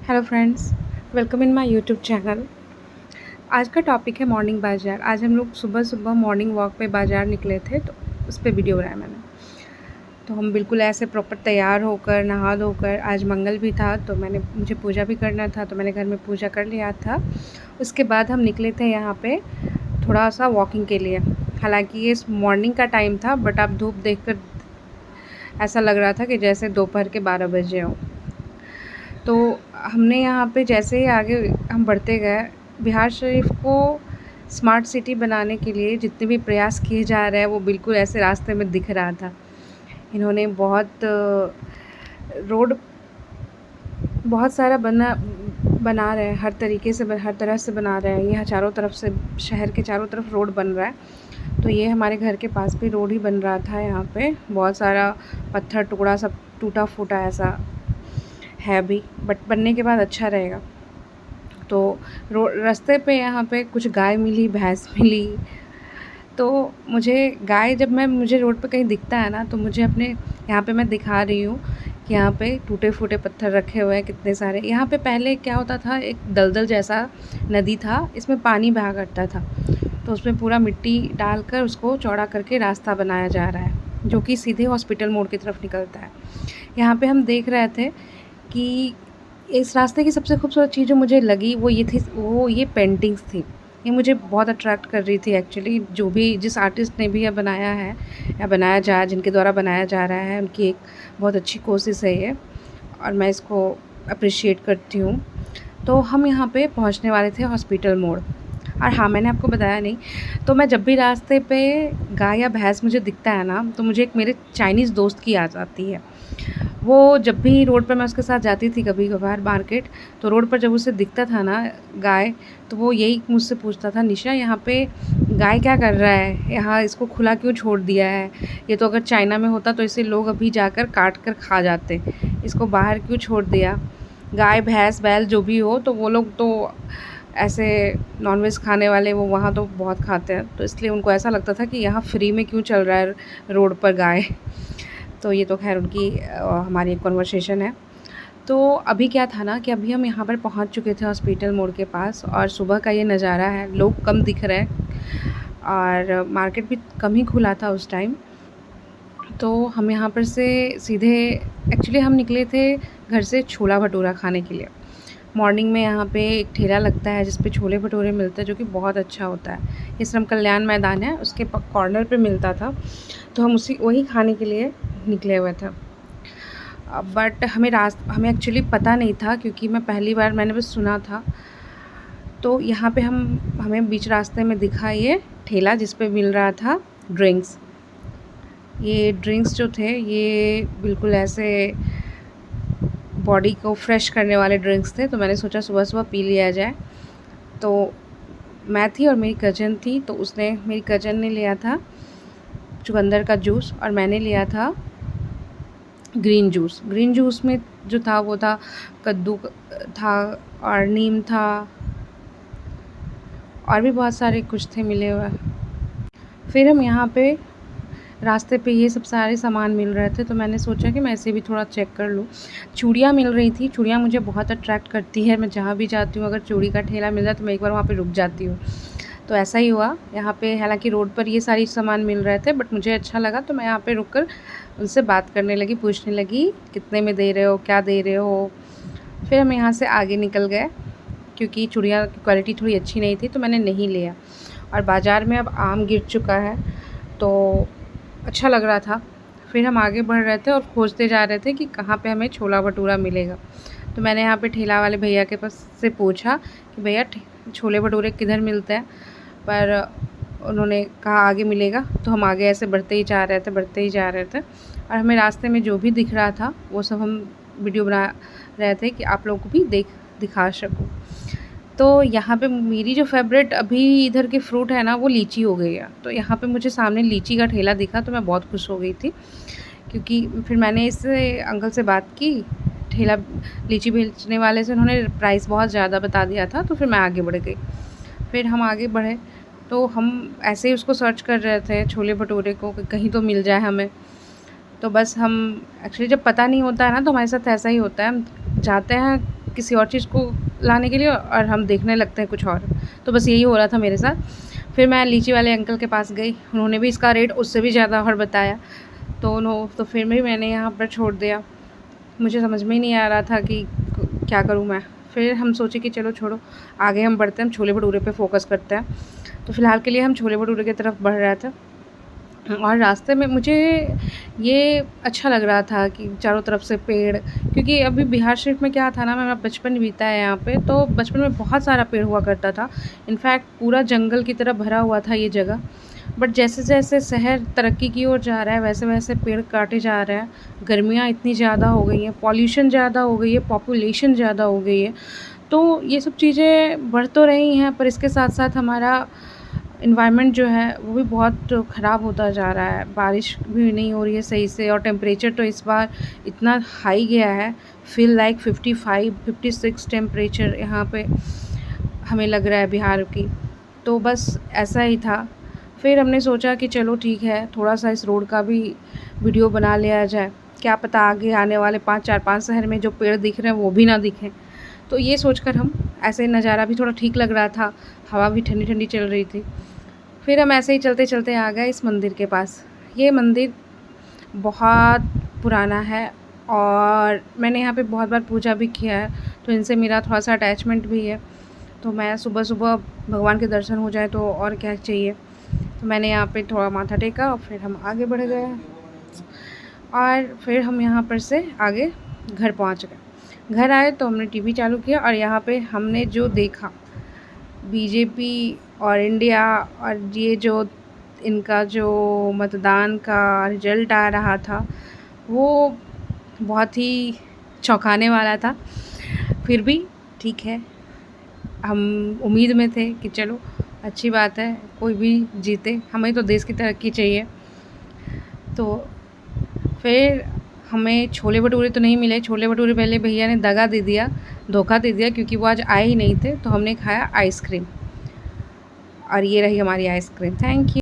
Hello friends, welcome in my YouTube channel. आज का topic है मॉर्निंग बाज़ार। आज हम लोग सुबह सुबह मॉर्निंग वॉक पे बाज़ार निकले थे, तो उस पे वीडियो बनाया मैंने। तो हम बिल्कुल ऐसे प्रॉपर तैयार होकर नहा धोकर, आज मंगल भी था तो मुझे पूजा भी करना था, तो मैंने घर में पूजा कर लिया था। उसके बाद हम निकले थे यहाँ पे थोड़ा सा वॉकिंग के लिए। हालांकि ये मॉर्निंग का टाइम था, बट अब धूप देखकर ऐसा लग रहा था कि जैसे दोपहर के 12 बजे हों। तो हमने यहाँ पे जैसे ही आगे हम बढ़ते गए, बिहार शरीफ को स्मार्ट सिटी बनाने के लिए जितने भी प्रयास किए जा रहे हैं वो बिल्कुल ऐसे रास्ते में दिख रहा था। इन्होंने रोड बहुत सारा बना रहे हैं, हर तरीके से हर तरह से बना रहे हैं। यहाँ चारों तरफ से शहर के चारों तरफ रोड बन रहा है। तो ये हमारे घर के पास भी रोड ही बन रहा था। यहाँ पे बहुत सारा पत्थर टुकड़ा सब टूटा फूटा ऐसा है अभी, बट बनने के बाद अच्छा रहेगा। तो रास्ते पे यहाँ पे कुछ गाय मिली, भैंस मिली। तो मुझे रोड पे कहीं दिखता है ना, तो मुझे अपने यहाँ पे मैं दिखा रही हूँ कि यहाँ पे टूटे फूटे पत्थर रखे हुए हैं कितने सारे। यहाँ पे पहले क्या होता था, एक दलदल जैसा नदी था, इसमें पानी बहा करता था। तो उसमें पूरा मिट्टी डालकर उसको चौड़ा करके रास्ता बनाया जा रहा है, जो कि सीधे हॉस्पिटल मोड़ की तरफ निकलता है। यहाँ पे हम देख रहे थे कि इस रास्ते की सबसे खूबसूरत चीज़ जो मुझे लगी वो ये पेंटिंग्स थी। ये मुझे बहुत अट्रैक्ट कर रही थी एक्चुअली। जिस आर्टिस्ट ने भी यह बनाया है या जिनके द्वारा बनाया जा रहा है, उनकी एक बहुत अच्छी कोशिश है ये, और मैं इसको अप्रिशिएट करती हूँ। तो हम यहाँ पे पहुँचने वाले थे हॉस्पिटल मोड़। और हाँ, मैंने आपको बताया नहीं, तो मैं जब भी रास्ते पे गाय या भैंस मुझे दिखता है ना, तो मुझे एक मेरे चाइनीज़ दोस्त की याद आती है। वो जब भी रोड पर मैं उसके साथ जाती थी कभी कभार मार्केट, तो रोड पर जब उसे दिखता था ना गाय, तो वो यही मुझसे पूछता था, निशा यहाँ पे गाय क्या कर रहा है, यहाँ इसको खुला क्यों छोड़ दिया है? ये तो अगर चाइना में होता तो इसे लोग अभी जाकर काट कर खा जाते, इसको बाहर क्यों छोड़ दिया? गाय भैंस बैल जो भी हो, तो वो लोग तो ऐसे नॉनवेज खाने वाले वो वहाँ तो बहुत खाते हैं, तो इसलिए उनको ऐसा लगता था कि यहाँ फ्री में क्यों चल रहा है रोड पर गाय। तो ये तो खैर हमारी एक कन्वर्सेशन है। तो अभी क्या था ना कि अभी हम यहाँ पर पहुँच चुके थे हॉस्पिटल मोड़ के पास, और सुबह का ये नज़ारा है, लोग कम दिख रहे हैं और मार्केट भी कम ही खुला था उस टाइम। तो हम यहाँ पर से सीधे एक्चुअली हम निकले थे घर से छोला भटूरा खाने के लिए। मॉर्निंग में यहाँ पे एक ठेला लगता है जिस पे छोले भटूरे मिलते हैं, जो कि बहुत अच्छा होता है। ये श्रम कल्याण मैदान है, उसके कॉर्नर पे मिलता था, तो हम वही खाने के लिए निकले हुए थे। बट हमें एक्चुअली पता नहीं था, क्योंकि मैंने बस सुना था। तो यहाँ पे हमें बीच रास्ते में दिखा ये ठेला जिस पे मिल रहा था ड्रिंक्स। ये ड्रिंक्स जो थे ये बिल्कुल ऐसे बॉडी को फ्रेश करने वाले ड्रिंक्स थे, तो मैंने सोचा सुबह सुबह पी लिया जाए। तो मैं थी और मेरी कज़न थी, तो मेरी कज़न ने लिया था चुकंदर का जूस और मैंने लिया था ग्रीन जूस में जो था वो था कद्दू था और नीम था, और भी बहुत सारे कुछ थे मिले हुए। फिर हम यहाँ पे रास्ते पे ये सब सारे सामान मिल रहे थे, तो मैंने सोचा कि मैं इसे भी थोड़ा चेक कर लूँ। चूड़ियाँ मिल रही थी, चूड़ियाँ मुझे बहुत अट्रैक्ट करती है। मैं जहाँ भी जाती हूँ अगर चूड़ी का ठेला मिल जाए तो मैं एक बार वहाँ पे रुक जाती हूँ। तो ऐसा ही हुआ यहाँ पे। हालांकि रोड पर ये सारी सामान मिल रहे थे, बट मुझे अच्छा लगा, तो मैं यहाँ पे रुक कर उनसे बात करने लगी, पूछने लगी कितने में दे रहे हो, क्या दे रहे हो। फिर हम यहाँ से आगे निकल गए, क्योंकि चूड़ियाँ की क्वालिटी थोड़ी अच्छी नहीं थी, तो मैंने नहीं लिया। और बाज़ार में अब आम गिर चुका है, तो अच्छा लग रहा था। फिर हम आगे बढ़ रहे थे और खोजते जा रहे थे कि कहाँ पे हमें छोला भटूरा मिलेगा। तो मैंने यहाँ पे ठेला वाले भैया के पास से पूछा कि भैया छोले भटूरे किधर मिलते हैं, पर उन्होंने कहा आगे मिलेगा। तो हम आगे ऐसे बढ़ते ही जा रहे थे, और हमें रास्ते में जो भी दिख रहा था वो सब हम वीडियो बना रहे थे कि आप लोगों को भी दिखा सकूँ। तो यहाँ पे मेरी जो फेवरेट अभी इधर की फ्रूट है ना, वो लीची हो गई है। तो यहाँ पे मुझे सामने लीची का ठेला दिखा, तो मैं बहुत खुश हो गई थी, क्योंकि फिर मैंने इस अंकल से बात की, ठेला लीची बेचने वाले से। उन्होंने प्राइस बहुत ज़्यादा बता दिया था, तो फिर मैं आगे बढ़ गई। फिर हम आगे बढ़े, तो हम ऐसे ही उसको सर्च कर रहे थे छोले भटूरे को कि कहीं तो मिल जाए हमें। तो बस हम एक्चुअली जब पता नहीं होता है ना, तो हमारे साथ ऐसा ही होता है, हम जाते हैं किसी और चीज़ को लाने के लिए और हम देखने लगते हैं कुछ और। तो बस यही हो रहा था मेरे साथ। फिर मैं लीची वाले अंकल के पास गई, उन्होंने भी इसका रेट उससे भी ज़्यादा और बताया, तो फिर भी मैंने यहाँ पर छोड़ दिया। मुझे समझ में ही नहीं आ रहा था कि क्या करूँ मैं। फिर हम सोचे कि चलो छोड़ो, आगे हम बढ़ते हैं, हम छोले भटूरे पे फ़ोकस करते हैं। तो फ़िलहाल के लिए हम छोले भटूरे की तरफ बढ़ रहे थे और रास्ते में मुझे ये अच्छा लग रहा था कि चारों तरफ से पेड़, क्योंकि अभी बिहार शरीफ में क्या था ना, मेरा बचपन बीता है यहाँ पे, तो बचपन में बहुत सारा पेड़ हुआ करता था। इनफैक्ट पूरा जंगल की तरह भरा हुआ था ये जगह। बट जैसे जैसे शहर तरक्की की ओर जा रहा है वैसे वैसे पेड़ काटे जा रहे हैं। गर्मियाँ इतनी ज़्यादा हो गई हैं, पॉल्यूशन ज़्यादा हो गई है, पॉपुलेशन ज़्यादा हो गई है, तो ये सब चीज़ें बढ़ तो रही हैं, पर इसके साथ साथ हमारा एनवायरनमेंट जो है वो भी बहुत ख़राब होता जा रहा है। बारिश भी नहीं हो रही है सही से, और टेम्परेचर तो इस बार इतना हाई गया है, फ़ील लाइक 55-56 टेम्परेचर यहाँ पे हमें लग रहा है बिहार की। तो बस ऐसा ही था। फिर हमने सोचा कि चलो ठीक है, थोड़ा-सा इस रोड का भी वीडियो बना लिया जाए। क्या पता आगे आने वाले 5 शहर में जो पेड़ दिख रहे हैं वो भी ना दिखें। तो ये सोचकर हम ऐसे, नज़ारा भी थोड़ा ठीक लग रहा था, हवा भी ठंडी-ठंडी चल रही थी। फिर हम ऐसे ही चलते-चलते आ गए इस मंदिर के पास। ये मंदिर बहुत पुराना है और मैंने यहाँ पे बहुत बार पूजा भी किया है, तो इनसे मेरा थोड़ा-सा अटैचमेंट भी है। तो मैं सुबह-सुबह भगवान के दर्शन हो जाए तो और क्या चाहिए। तो मैंने यहाँ पे थोड़ा माथा टेका और फिर हम आगे बढ़ गए और फिर हम यहाँ पर से आगे घर पहुँच गए। घर आए तो हमने टीवी चालू किया और यहाँ पे हमने जो देखा, बीजेपी और इंडिया, और ये जो इनका जो मतदान का रिजल्ट आ रहा था वो बहुत ही चौंकाने वाला था। फिर भी ठीक है, हम उम्मीद में थे कि चलो अच्छी बात है, कोई भी जीते, हमें तो देश की तरक्की चाहिए। तो फिर हमें छोले भटूरे तो नहीं मिले, छोले भटूरे पहले भैया ने दगा दे दिया, धोखा दे दिया, क्योंकि वो आज आए ही नहीं थे। तो हमने खाया आइसक्रीम, और ये रही हमारी आइसक्रीम। Thank you.